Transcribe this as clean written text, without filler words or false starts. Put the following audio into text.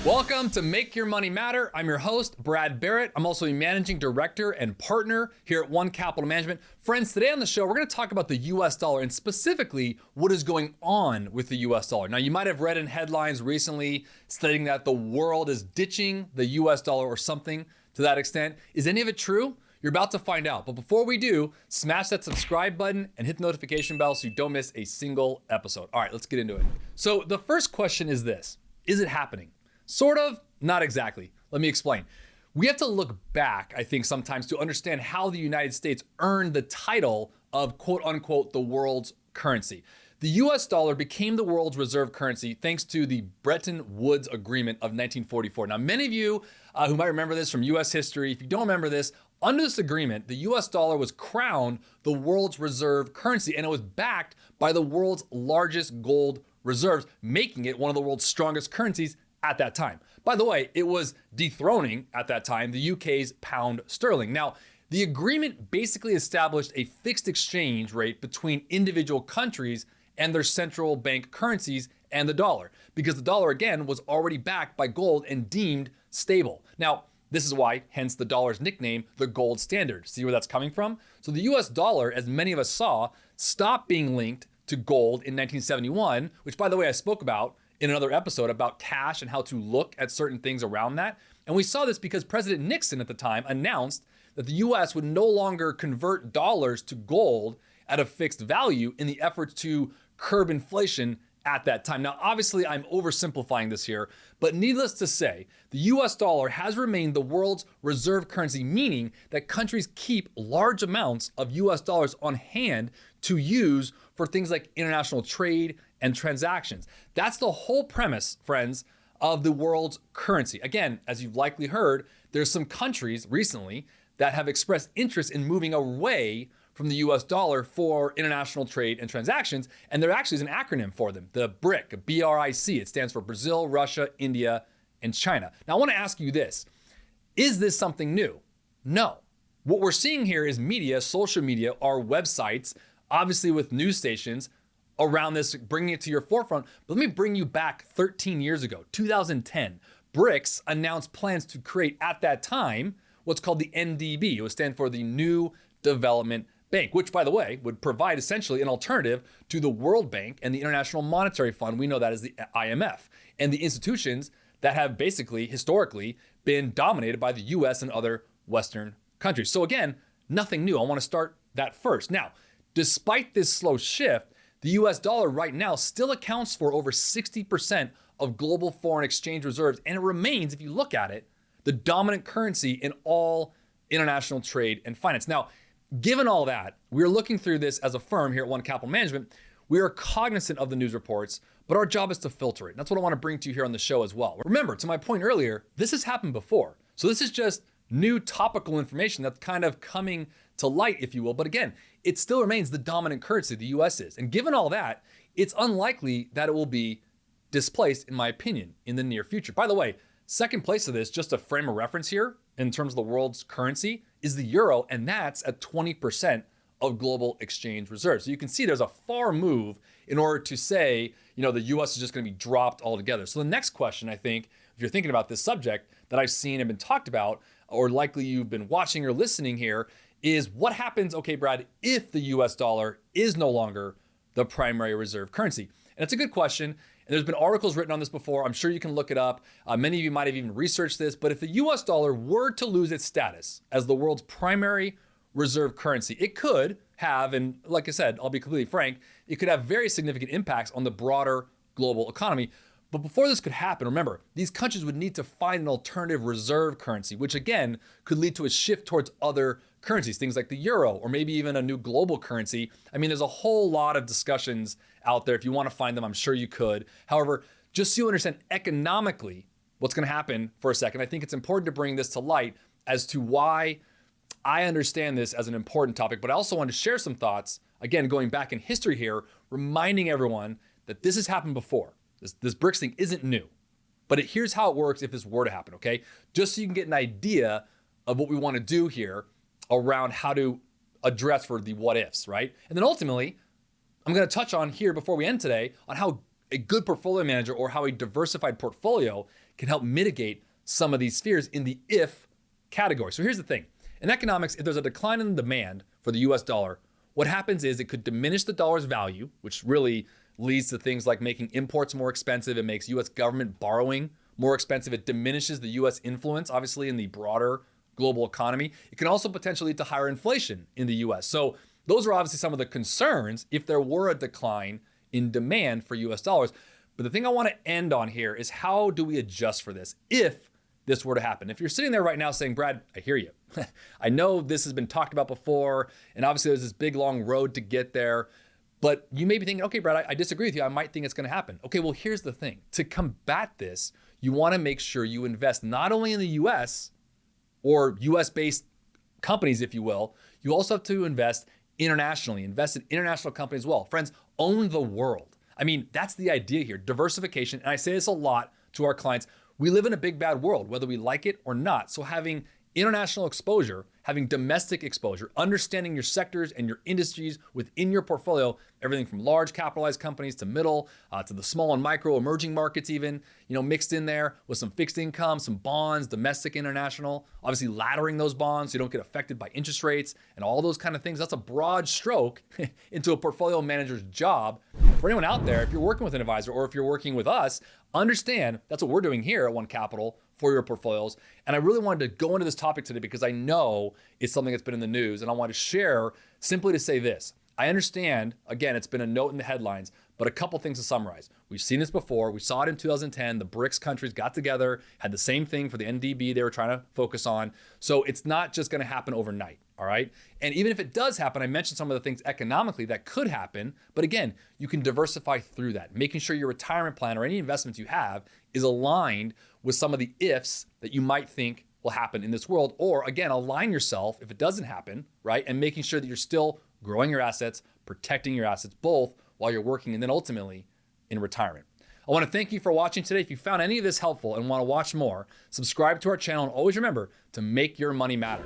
Welcome to Make Your Money Matter. I'm your host, Brad Barrett. I'm also a managing director and partner here at One Capital Management. Friends, today on the show, we're going to talk about the US dollar and specifically what is going on with the US dollar. Now, you might have read in headlines recently stating that the world is ditching the US dollar or something to that extent. Is any of it true? You're about to find out. But before we do, smash that subscribe button and hit the notification bell so you don't miss a single episode. All right, let's get into it. So the first question is this: is it happening? Sort of, not exactly. Let me explain. We have to look back, I think, sometimes to understand how the United States earned the title of quote unquote the world's currency. The US dollar became the world's reserve currency thanks to the Bretton Woods Agreement of 1944. Now, many of you who might remember this from US history, if you don't remember this, under this agreement, the US dollar was crowned the world's reserve currency, and it was backed by the world's largest gold reserves, making it one of the world's strongest currencies at that time. By the way, it was dethroning at that time the UK's pound sterling. Now, the agreement basically established a fixed exchange rate between individual countries and their central bank currencies and the dollar, because the dollar, again, was already backed by gold and deemed stable. Now, this is why, hence the dollar's nickname, the gold standard. See where that's coming from? So the US dollar, as many of us saw, stopped being linked to gold in 1971, which, by the way, I spoke about in another episode about cash and how to look at certain things around that. And we saw this because President Nixon at the time announced that the US would no longer convert dollars to gold at a fixed value in the efforts to curb inflation at that time. Now, obviously, I'm oversimplifying this here, but needless to say, the US dollar has remained the world's reserve currency, meaning that countries keep large amounts of US dollars on hand to use for things like international trade and transactions. That's the whole premise, friends, of the world's currency. Again, as you've likely heard, there's some countries recently that have expressed interest in moving away from the US dollar for international trade and transactions, and there actually is an acronym for them, the BRIC, B-R-I-C. It stands for Brazil, Russia, India, and China. Now, I want to ask you this: is this something new? No. What we're seeing here is media, social media, our websites, obviously with news stations, around this, bringing it to your forefront. But let me bring you back 13 years ago, 2010. BRICS announced plans to create, at that time, what's called the NDB. It would stand for the New Development Bank, which, by the way, would provide essentially an alternative to the World Bank and the International Monetary Fund. We know that as the IMF, and the institutions that have basically, historically, been dominated by the US and other Western countries. So again, nothing new. I want to start that first. Now, despite this slow shift, the US dollar right now still accounts for over 60% of global foreign exchange reserves, and it remains, if you look at it, the dominant currency in all international trade and finance. Now, given all that, we're looking through this as a firm here at One Capital Management. We are cognizant of the news reports, but our job is to filter it. And that's what I want to bring to you here on the show as well. Remember, to my point earlier, this has happened before. So this is just new topical information that's kind of coming to light, if you will. But again, it still remains the dominant currency, the US is. And given all that, it's unlikely that it will be displaced, in my opinion, in the near future. By the way, second place of this, just a frame of reference here in terms of the world's currency, is the euro, and that's at 20% of global exchange reserves. So you can see there's a far move in order to say, the US is just going to be dropped altogether. So the next question, I think, if you're thinking about this subject that I've seen and been talked about, or likely you've been watching or listening here, is what happens, okay, Brad, if the US dollar is no longer the primary reserve currency? And it's a good question. And there's been articles written on this before. I'm sure you can look it up. Many of you might have even researched this. But if the US dollar were to lose its status as the world's primary reserve currency, it could have, and like I said, I'll be completely frank, it could have very significant impacts on the broader global economy. But before this could happen, remember, these countries would need to find an alternative reserve currency, which again could lead to a shift towards other currencies, things like the euro, or maybe even a new global currency. I mean, there's a whole lot of discussions out there. If you want to find them, I'm sure you could. However, just so you understand economically what's going to happen for a second, I think it's important to bring this to light as to why I understand this as an important topic. But I also want to share some thoughts, again, going back in history here, reminding everyone that this has happened before. This BRICS thing isn't new, but here's how it works if this were to happen, okay? Just so you can get an idea of what we want to do here around how to address for the what ifs, right? And then ultimately, I'm going to touch on here before we end today on how a good portfolio manager or how a diversified portfolio can help mitigate some of these fears in the if category. So here's the thing. In economics, if there's a decline in demand for the US dollar, what happens is it could diminish the dollar's value, which really leads to things like making imports more expensive. It makes US government borrowing more expensive. It diminishes the US influence, obviously, in the broader global economy. It can also potentially lead to higher inflation in the US. So those are obviously some of the concerns if there were a decline in demand for US dollars. But the thing I want to end on here is how do we adjust for this if this were to happen? If you're sitting there right now saying, Brad, I hear you. I know this has been talked about before, and obviously there's this big long road to get there, but you may be thinking, okay, Brad, I disagree with you. I might think it's going to happen. Okay, well, here's the thing. To combat this, you want to make sure you invest not only in the US or US-based companies, if you will, you also have to invest internationally, invest in international companies as well. Friends, own the world. I mean, that's the idea here, diversification. And I say this a lot to our clients. We live in a big bad world, whether we like it or not. So having international exposure, having domestic exposure, understanding your sectors and your industries within your portfolio, everything from large capitalized companies to middle, to the small and micro emerging markets even, mixed in there with some fixed income, some bonds, domestic, international, obviously laddering those bonds so you don't get affected by interest rates and all those kind of things. That's a broad stroke into a portfolio manager's job. For anyone out there, if you're working with an advisor or if you're working with us, understand that's what we're doing here at One Capital for your portfolios. And I really wanted to go into this topic today because I know it's something that's been in the news, and I want to share simply to say this. I understand, again, it's been a note in the headlines, but a couple things to summarize. We've seen this before. We saw it in 2010. The BRICS countries got together, had the same thing for the NDB they were trying to focus on. So it's not just going to happen overnight, all right? And even if it does happen, I mentioned some of the things economically that could happen, but again, you can diversify through that, making sure your retirement plan or any investments you have is aligned with some of the ifs that you might think will happen in this world, or again, align yourself if it doesn't happen, right? And making sure that you're still growing your assets, protecting your assets, both while you're working and then ultimately in retirement. I want to thank you for watching today. If you found any of this helpful and want to watch more, subscribe to our channel and always remember to make your money matter.